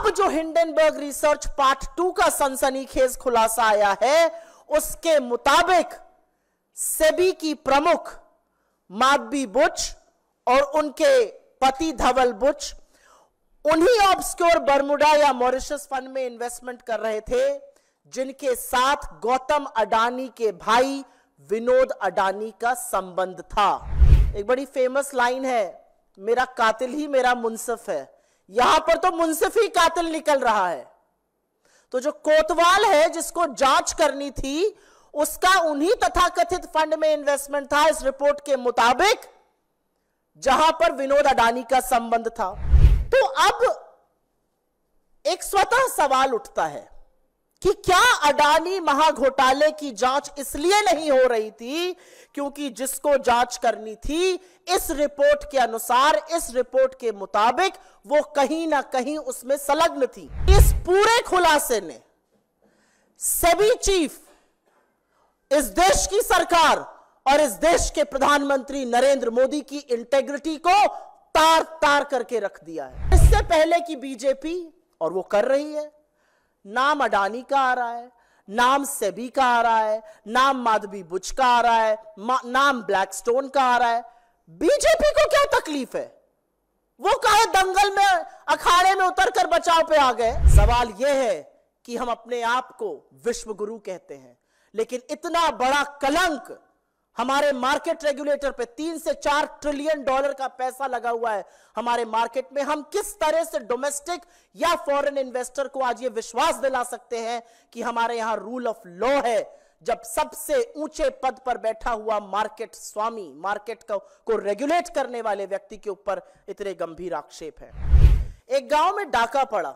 अब जो Hindenburg research part 2 का सनसनीखेज खुलासा आया है, उसके मुताबिक सेबी की प्रमुख माधवी बुच और उनके पति धवल बुच उन्हीं ऑब्सक्योर बर्मुडा या मॉरिशस फंड में इन्वेस्टमेंट कर रहे थे जिनके साथ गौतम अडानी के भाई विनोद अडानी का संबंध था। एक बड़ी फेमस लाइन है, मेरा कातिल ही मेरा मुंसिफ है। यहां पर तो मुंसिफ ही कातिल निकल रहा है। तो जो कोतवाल है जिसको जांच करनी थी, उसका उन्हीं तथाकथित फंड में इन्वेस्टमेंट था इस रिपोर्ट के मुताबिक, जहां पर विनोद अडानी का संबंध था। तो अब एक स्वतः सवाल उठता है कि क्या अडानी महाघोटाले की जांच इसलिए नहीं हो रही थी क्योंकि जिसको जांच करनी थी, इस रिपोर्ट के अनुसार, इस रिपोर्ट के मुताबिक वो कहीं ना कहीं उसमें संलग्न थी। इस पूरे खुलासे ने सेबी चीफ, इस देश की सरकार और इस देश के प्रधानमंत्री नरेंद्र मोदी की इंटेग्रिटी को तार तार करके रख दिया है। इससे पहले की बीजेपी, और वो कर रही है, नाम अडानी का आ रहा है, नाम सेबी का आ रहा है, नाम माधवी बुच का आ रहा है, नाम ब्लैकस्टोन का आ रहा है। बीजेपी को क्या तकलीफ है? वो काहे दंगल में, अखाड़े में उतरकर बचाव पे आ गए? सवाल यह है कि हम अपने आप को विश्व गुरु कहते हैं, लेकिन इतना बड़ा कलंक हमारे मार्केट रेगुलेटर पे, 3 से 4 ट्रिलियन डॉलर का पैसा लगा हुआ है हमारे मार्केट में। हम किस तरह से डोमेस्टिक या फॉरेन इन्वेस्टर को आज ये विश्वास दिला सकते हैं कि हमारे यहां रूल ऑफ लॉ है, जब सबसे ऊंचे पद पर बैठा हुआ मार्केट स्वामी, मार्केट को रेगुलेट करने वाले व्यक्ति के ऊपर इतने गंभीर आक्षेप है। एक गांव में डाका पड़ा,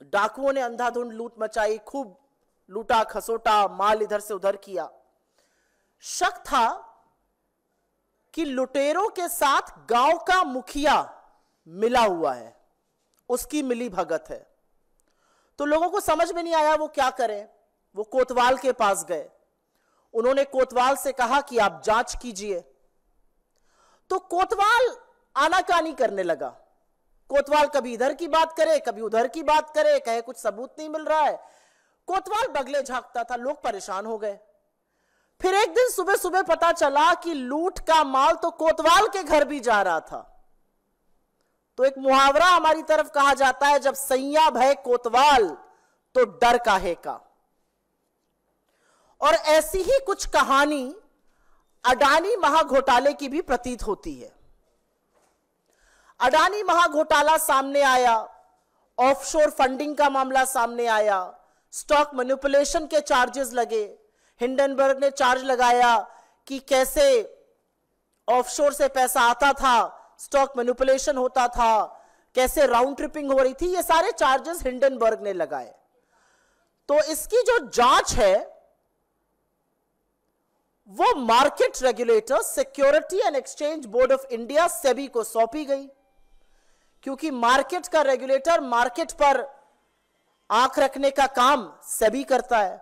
डाकुओं ने अंधाधुंध लूट मचाई, खूब लूटा खसोटा, माल इधर से उधर किया। शक था कि लुटेरों के साथ गांव का मुखिया मिला हुआ है, उसकी मिली भगत है। तो लोगों को समझ में नहीं आया वो क्या करें। वो कोतवाल के पास गए, उन्होंने कोतवाल से कहा कि आप जांच कीजिए। तो कोतवाल आनाकानी करने लगा। कोतवाल कभी इधर की बात करे, कभी उधर की बात करे, कहे कुछ सबूत नहीं मिल रहा है। कोतवाल बगले झांकता था, लोग परेशान हो गए। फिर एक दिन सुबह सुबह पता चला कि लूट का माल तो कोतवाल के घर भी जा रहा था। तो एक मुहावरा हमारी तरफ कहा जाता है, जब सैया भय कोतवाल तो डर काहे का। और ऐसी ही कुछ कहानी अडानी महाघोटाले की भी प्रतीत होती है। अडानी महाघोटाला सामने आया, ऑफशोर फंडिंग का मामला सामने आया, स्टॉक मैनिपुलेशन के चार्जेस लगे। हिंडनबर्ग ने चार्ज लगाया कि कैसे ऑफशोर से पैसा आता था, स्टॉक मैनिपुलेशन होता था, कैसे राउंड ट्रिपिंग हो रही थी। ये सारे चार्जेस हिंडनबर्ग ने लगाए। तो इसकी जो जांच है वो market regulator, security and exchange board of India, SEBI को सौंपी गई, क्योंकि मार्केट का रेगुलेटर मार्केट पर आंख रखने का काम सेबी करता है।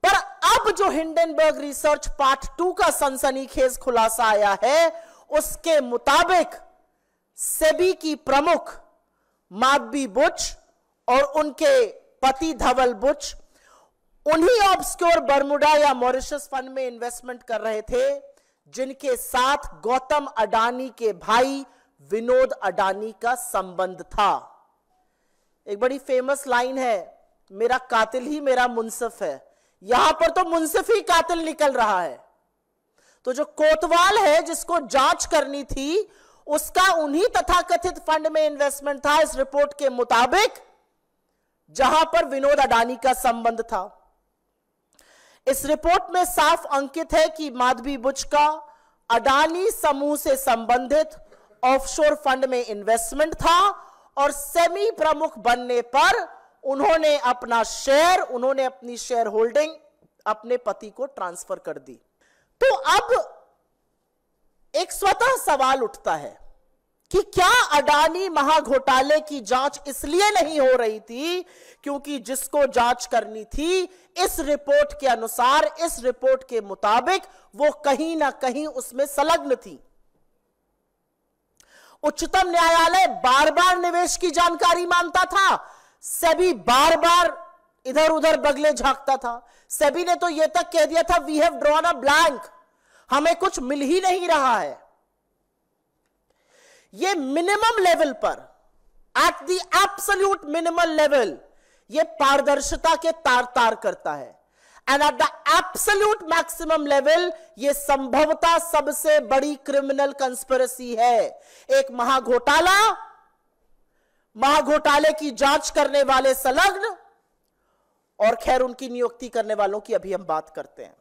पर अब जो हिंडनबर्ग रिसर्च पार्ट 2 का सनसनीखेज खुलासा आया है, उसके मुताबिक सेबी की प्रमुख माधवी बुच और उनके पति धवल बुच उन्हीं ऑब्सक्योर बर्मुडा या मॉरिशस फंड में इन्वेस्टमेंट कर रहे थे जिनके साथ गौतम अडानी के भाई विनोद अडानी का संबंध था। एक बड़ी फेमस लाइन है, मेरा कातिल ही मेरा मुंसिफ है। यहां पर तो मुंसिफ ही कातिल निकल रहा है। तो जो कोतवाल है जिसको जांच करनी थी, उसका उन्हीं तथाकथित फंड में इन्वेस्टमेंट था इस रिपोर्ट के मुताबिक, जहां पर विनोद अडानी का संबंध था। इस रिपोर्ट में साफ अंकित है कि माधवी बुच का अडानी समूह से संबंधित ऑफशोर फंड में इन्वेस्टमेंट था और सेमी प्रमुख बनने पर उन्होंने अपना शेयर, उन्होंने अपनी शेयर होल्डिंग अपने पति को ट्रांसफर कर दी। तो अब एक स्वतः सवाल उठता है कि क्या अडानी महाघोटाले की जांच इसलिए नहीं हो रही थी क्योंकि जिसको जांच करनी थी, इस रिपोर्ट के अनुसार, इस रिपोर्ट के मुताबिक वो कहीं ना कहीं उसमें संलग्न थी। उच्चतम न्यायालय बार बार निवेश की जानकारी मांगता था, सेबी बार बार इधर उधर बगले झांकता था। सेबी ने तो यह तक कह दिया था, we have drawn a blank, हमें कुछ मिल ही नहीं रहा है। ये मिनिमम लेवल पर, at the absolute minimum level, ये पारदर्शिता के तार तार करता है। And at the absolute maximum level ये संभवतः सबसे बड़ी क्रिमिनल कंस्पिरेसी है। एक महाघोटाले की जांच करने वाले संलग्न, और खैर उनकी नियुक्ति करने वालों की अभी हम बात करते हैं।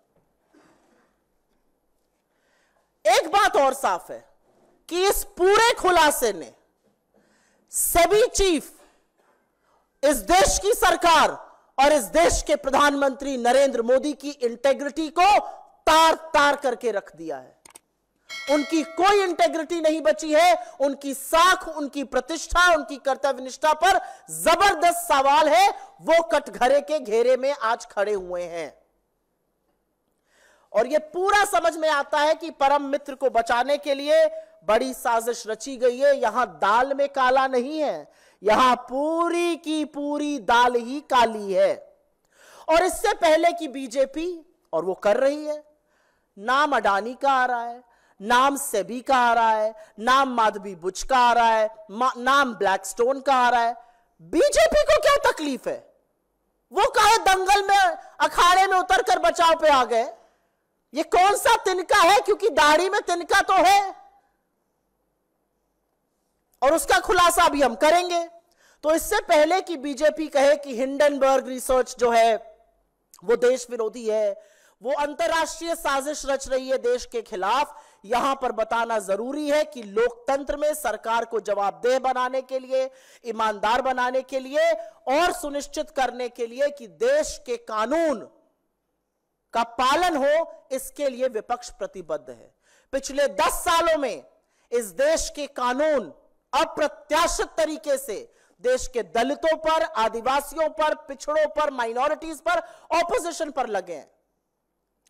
एक बात और साफ है कि इस पूरे खुलासे ने सेबी चीफ, इस देश की सरकार और इस देश के प्रधानमंत्री नरेंद्र मोदी की इंटेग्रिटी को तार तार करके रख दिया है। उनकी कोई इंटेग्रिटी नहीं बची है। उनकी साख, उनकी प्रतिष्ठा, उनकी कर्तव्यनिष्ठा पर जबरदस्त सवाल है। वो कटघरे के घेरे में आज खड़े हुए हैं और यह पूरा समझ में आता है कि परम मित्र को बचाने के लिए बड़ी साजिश रची गई है। यहां दाल में काला नहीं है, यहां पूरी की पूरी दाल ही काली है। और इससे पहले कि बीजेपी, और वो कर रही है, नाम अडानी का आ रहा है, नाम सेबी का आ रहा है, नाम माधवी बुच का आ रहा है, नाम ब्लैकस्टोन का आ रहा है। बीजेपी को क्या तकलीफ है? वो काहे दंगल में, अखाड़े में उतर कर बचाव पे आ गए? ये कौन सा तिनका है? क्योंकि दाढ़ी में तिनका तो है, और उसका खुलासा अभी हम करेंगे। तो इससे पहले कि बीजेपी कहे कि हिंडनबर्ग रिसर्च जो है वो देश विरोधी है, वो अंतरराष्ट्रीय साजिश रच रही है देश के खिलाफ, यहां पर बताना जरूरी है कि लोकतंत्र में सरकार को जवाबदेह बनाने के लिए, ईमानदार बनाने के लिए और सुनिश्चित करने के लिए कि देश के कानून का पालन हो, इसके लिए विपक्ष प्रतिबद्ध है। पिछले 10 सालों में इस देश के कानून अप्रत्याशित तरीके से देश के दलितों पर, आदिवासियों पर, पिछड़ों पर, माइनॉरिटीज पर, ऑपोजिशन पर लगे हैं,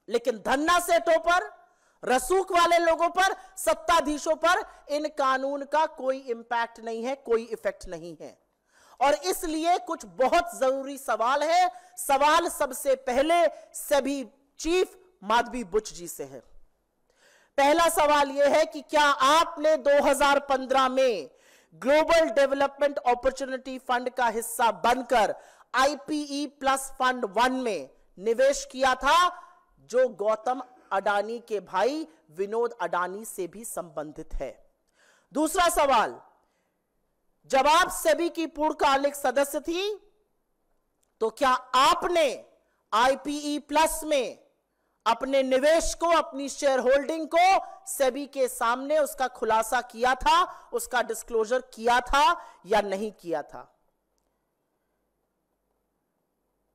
लेकिन धन्ना सेठों पर, रसूख वाले लोगों पर, सत्ताधीशों पर इन कानून का कोई इंपैक्ट नहीं है, कोई इफेक्ट नहीं है। और इसलिए कुछ बहुत जरूरी सवाल है। सवाल सबसे पहले सेबी चीफ माधवी बुच जी से है। पहला सवाल यह है कि क्या आपने 2015 में ग्लोबल डेवलपमेंट अपॉर्चुनिटी फंड का हिस्सा बनकर आईपीई प्लस फंड 1 में निवेश किया था, जो गौतम अडानी के भाई विनोद अडानी से भी संबंधित है? दूसरा सवाल, जब आप सेबी की पूर्णकालिक सदस्य थी तो क्या आपने आईपीई प्लस में अपने निवेश को, अपनी शेयर होल्डिंग को सेबी के सामने उसका खुलासा किया था, उसका डिस्क्लोजर किया था या नहीं किया था?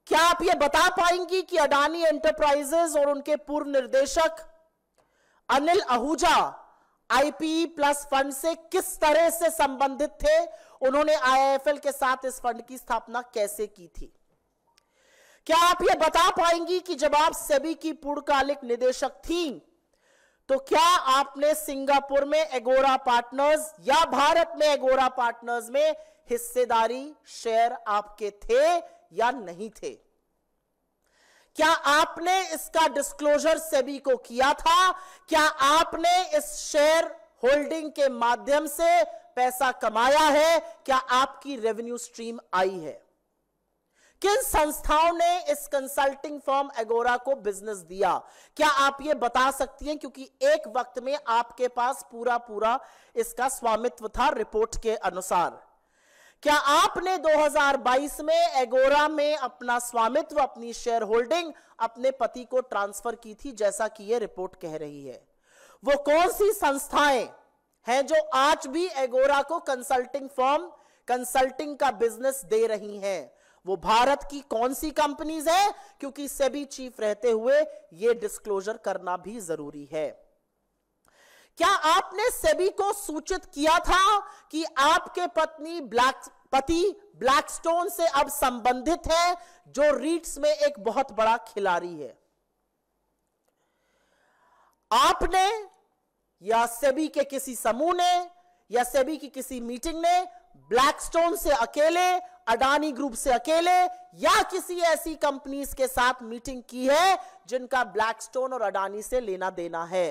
क्या आप यह बता पाएंगी कि अडानी एंटरप्राइजेज और उनके पूर्व निर्देशक Anil Ahuja IPE plus fund से किस तरह से संबंधित थे? उन्होंने आईआईएफएल के साथ इस फंड की स्थापना कैसे की थी? क्या आप यह बता पाएंगी कि जब आप सेबी की पूर्णकालिक निदेशक थी तो क्या आपने सिंगापुर में एगोरा पार्टनर्स या भारत में एगोरा पार्टनर्स में हिस्सेदारी, शेयर आपके थे या नहीं थे? क्या आपने इसका डिस्क्लोजर सेबी को किया था? क्या आपने इस शेयर होल्डिंग के माध्यम से पैसा कमाया है? क्या आपकी रेवेन्यू स्ट्रीम आई है? किन संस्थाओं ने इस कंसल्टिंग फर्म एगोरा को बिजनेस दिया? क्या आप ये बता सकती हैं? क्योंकि एक वक्त में आपके पास पूरा इसका स्वामित्व था रिपोर्ट के अनुसार। क्या आपने 2022 में एगोरा में अपना स्वामित्व, अपनी शेयर होल्डिंग अपने पति को ट्रांसफर की थी, जैसा कि यह रिपोर्ट कह रही है? वो कौन सी संस्थाएं हैं जो आज भी एगोरा को कंसल्टिंग फर्म, कंसल्टिंग का बिजनेस दे रही हैं? वो भारत की कौन सी कंपनीज है? क्योंकि सेबी चीफ रहते हुए यह डिस्क्लोजर करना भी जरूरी है। क्या आपने सेबी को सूचित किया था कि आपके पति ब्लैकस्टोन से अब संबंधित है, जो रीट्स में एक बहुत बड़ा खिलाड़ी है? आपने या सेबी के किसी समूह ने या सेबी की किसी मीटिंग ने ब्लैकस्टोन से अकेले, अडानी ग्रुप से अकेले या किसी ऐसी कंपनीज के साथ मीटिंग की है जिनका ब्लैकस्टोन और अडानी से लेना देना है।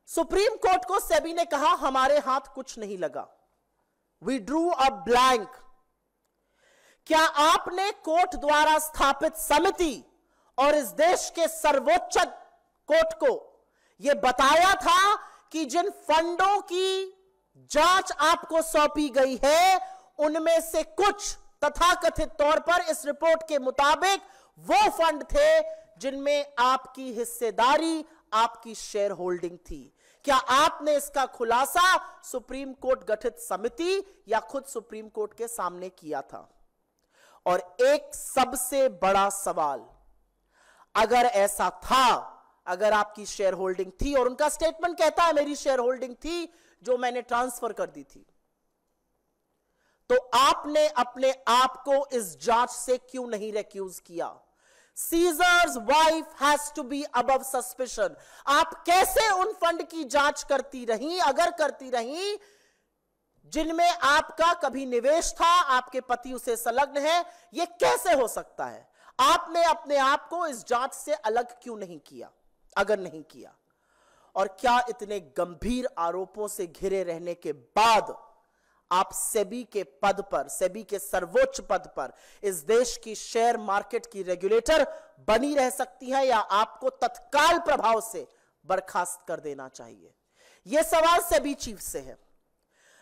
सुप्रीम कोर्ट को सेबी ने कहा हमारे हाथ कुछ नहीं लगा, वी ड्रू अ ब्लैंक। क्या आपने कोर्ट द्वारा स्थापित समिति और इस देश के सर्वोच्च कोर्ट को यह बताया था कि जिन फंडों की जांच आपको सौंपी गई है उनमें से कुछ तथाकथित तौर पर इस रिपोर्ट के मुताबिक वो फंड थे जिनमें आपकी हिस्सेदारी, आपकी शेयर होल्डिंग थी? क्या आपने इसका खुलासा सुप्रीम कोर्ट गठित समिति या खुद सुप्रीम कोर्ट के सामने किया था? और एक सबसे बड़ा सवाल, अगर ऐसा था, अगर आपकी शेयर होल्डिंग थी, और उनका स्टेटमेंट कहता है मेरी शेयर होल्डिंग थी जो मैंने ट्रांसफर कर दी थी, तो आपने अपने आप को इस जांच से क्यों नहीं रिक्यूज किया? Caesar's wife has to be above suspicion. आप कैसे उन फंड की जांच करती रही, अगर करती रही, जिनमें आपका कभी निवेश था, आपके पति उसे संलग्न है? यह कैसे हो सकता है? आपने अपने आप को इस जांच से अलग क्यों नहीं किया, अगर नहीं किया? और क्या इतने गंभीर आरोपों से घिरे रहने के बाद आप सेबी के पद पर, सेबी के सर्वोच्च पद पर, इस देश की शेयर मार्केट की रेगुलेटर बनी रह सकती है, या आपको तत्काल प्रभाव से बर्खास्त कर देना चाहिए? यह सवाल सेबी चीफ से है।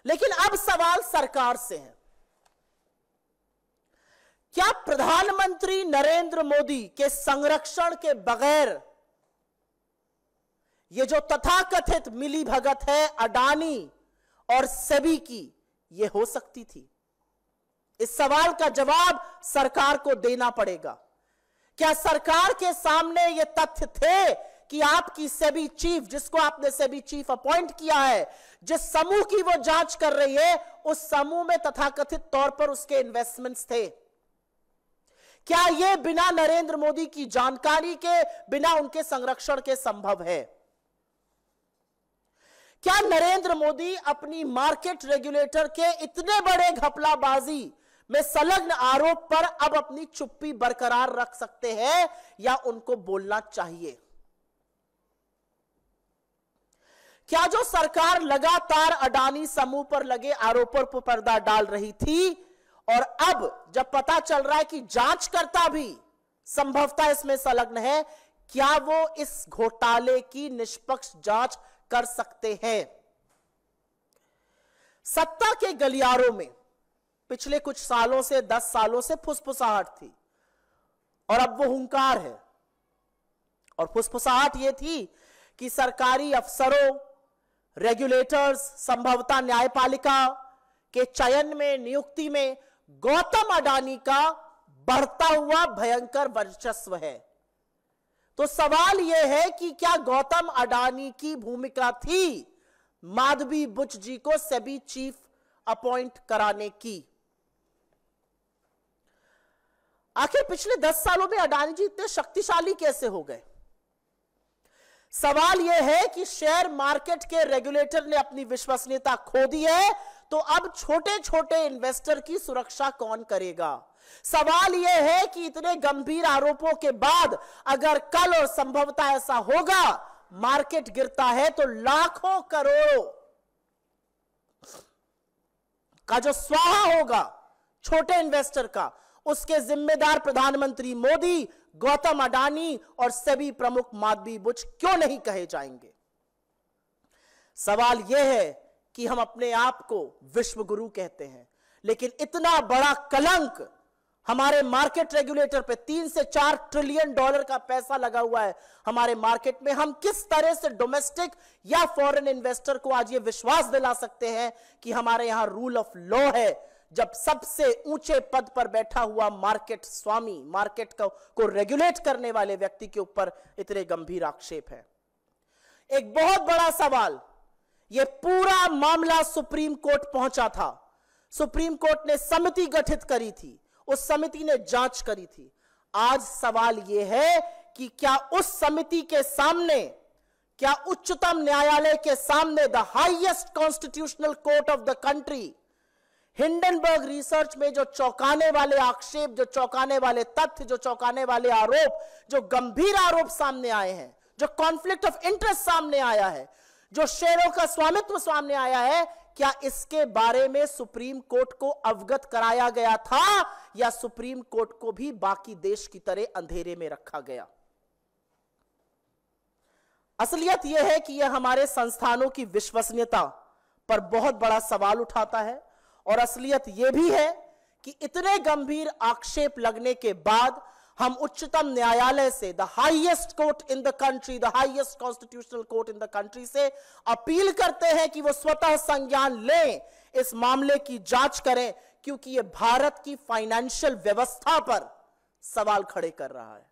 लेकिन अब सवाल सरकार से है। क्या प्रधानमंत्री नरेंद्र मोदी के संरक्षण के बगैर यह जो तथाकथित मिलीभगत है अडानी और सेबी की, यह हो सकती थी? इस सवाल का जवाब सरकार को देना पड़ेगा। क्या सरकार के सामने यह तथ्य थे कि आपकी सेबी चीफ, जिसको आपने सेबी चीफ अपॉइंट किया है, जिस समूह की वो जांच कर रही है, उस समूह में तथाकथित तौर पर उसके इन्वेस्टमेंट्स थे? क्या यह बिना नरेंद्र मोदी की जानकारी के, बिना उनके संरक्षण के संभव है? क्या नरेंद्र मोदी अपनी मार्केट रेगुलेटर के इतने बड़े घपलाबाजी में संलग्न आरोप पर अब अपनी चुप्पी बरकरार रख सकते हैं, या उनको बोलना चाहिए? क्या जो सरकार लगातार अडानी समूह पर लगे आरोपों पर पर्दा डाल रही थी, और अब जब पता चल रहा है कि जांचकर्ता भी संभवतः इसमें संलग्न है, क्या वो इस घोटाले की निष्पक्ष जांच कर सकते हैं? सत्ता के गलियारों में पिछले कुछ सालों से, 10 सालों से फुसफुसाहट थी, और अब वो हुंकार है। और फुसफुसाहट ये थी कि सरकारी अफसरों, रेगुलेटर्स, संभवतः न्यायपालिका के चयन में, नियुक्ति में गौतम अडानी का बढ़ता हुआ भयंकर वर्चस्व है। तो सवाल यह है कि क्या गौतम अडानी की भूमिका थी माधवी बुच जी को सेबी चीफ अपॉइंट कराने की? आखिर पिछले 10 सालों में अडानी जी इतने शक्तिशाली कैसे हो गए? सवाल यह है कि शेयर मार्केट के रेगुलेटर ने अपनी विश्वसनीयता खो दी है, तो अब छोटे छोटे इन्वेस्टर की सुरक्षा कौन करेगा? सवाल यह है कि इतने गंभीर आरोपों के बाद अगर कल और संभवतः ऐसा होगा, मार्केट गिरता है, तो लाखों करोड़ों का जो स्वाहा होगा छोटे इन्वेस्टर का, उसके जिम्मेदार प्रधानमंत्री मोदी, गौतम अडानी और सेबी प्रमुख माधवी बुच क्यों नहीं कहे जाएंगे? सवाल यह है कि हम अपने आप को विश्व गुरु कहते हैं, लेकिन इतना बड़ा कलंक हमारे मार्केट रेगुलेटर पे, 3 से 4 ट्रिलियन डॉलर का पैसा लगा हुआ है हमारे मार्केट में। हम किस तरह से डोमेस्टिक या फॉरेन इन्वेस्टर को आज ये विश्वास दिला सकते हैं कि हमारे यहां रूल ऑफ लॉ है, जब सबसे ऊंचे पद पर बैठा हुआ मार्केट स्वामी, मार्केट को रेगुलेट करने वाले व्यक्ति के ऊपर इतने गंभीर आक्षेप है? एक बहुत बड़ा सवाल, यह पूरा मामला सुप्रीम कोर्ट पहुंचा था। सुप्रीम कोर्ट ने समिति गठित करी थी, उस समिति ने जांच करी थी। आज सवाल यह है कि क्या उस समिति के सामने क्या उच्चतम न्यायालय के सामने, the highest constitutional court of the country, Hindenburg research में जो चौंकाने वाले आक्षेप, जो चौंकाने वाले तथ्य, जो चौंकाने वाले आरोप, जो गंभीर आरोप सामने आए हैं, जो कॉन्फ्लिक्ट ऑफ इंटरेस्ट सामने आया है, जो शेयरों का स्वामित्व सामने आया है, क्या इसके बारे में सुप्रीम कोर्ट को अवगत कराया गया था या सुप्रीम कोर्ट को भी बाकी देश की तरह अंधेरे में रखा गया? असलियत यह है कि यह हमारे संस्थानों की विश्वसनीयता पर बहुत बड़ा सवाल उठाता है, और असलियत यह भी है कि इतने गंभीर आक्षेप लगने के बाद हम उच्चतम न्यायालय से, the highest court in the country, the highest constitutional court in the country से अपील करते हैं कि वो स्वतः संज्ञान लें, इस मामले की जांच करें, क्योंकि यह भारत की फाइनेंशियल व्यवस्था पर सवाल खड़े कर रहा है।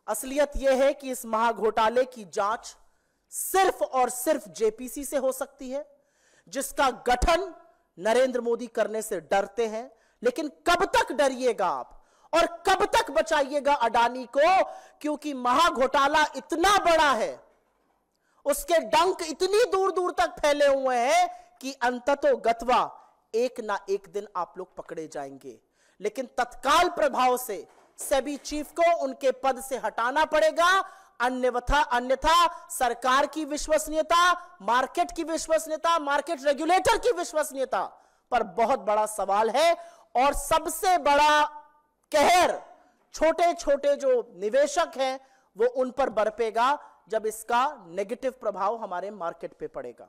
असलियत यह है कि इस महाघोटाले की जांच सिर्फ और सिर्फ जेपीसी से हो सकती है, जिसका गठन नरेंद्र मोदी करने से डरते हैं। लेकिन कब तक डरिएगा आप और कब तक बचाइएगा अडानी को, क्योंकि महाघोटाला इतना बड़ा है, उसके डंक इतनी दूर दूर तक फैले हुए हैं कि अंततो गत्वा एक ना एक दिन आप लोग पकड़े जाएंगे। लेकिन तत्काल प्रभाव से सेबी चीफ को उनके पद से हटाना पड़ेगा, अन्यथा सरकार की विश्वसनीयता, मार्केट की विश्वसनीयता, मार्केट रेगुलेटर की विश्वसनीयता पर बहुत बड़ा सवाल है। और सबसे बड़ा कहर छोटे छोटे जो निवेशक हैं वो उन पर बरपेगा जब इसका नेगेटिव प्रभाव हमारे मार्केट पे पड़ेगा।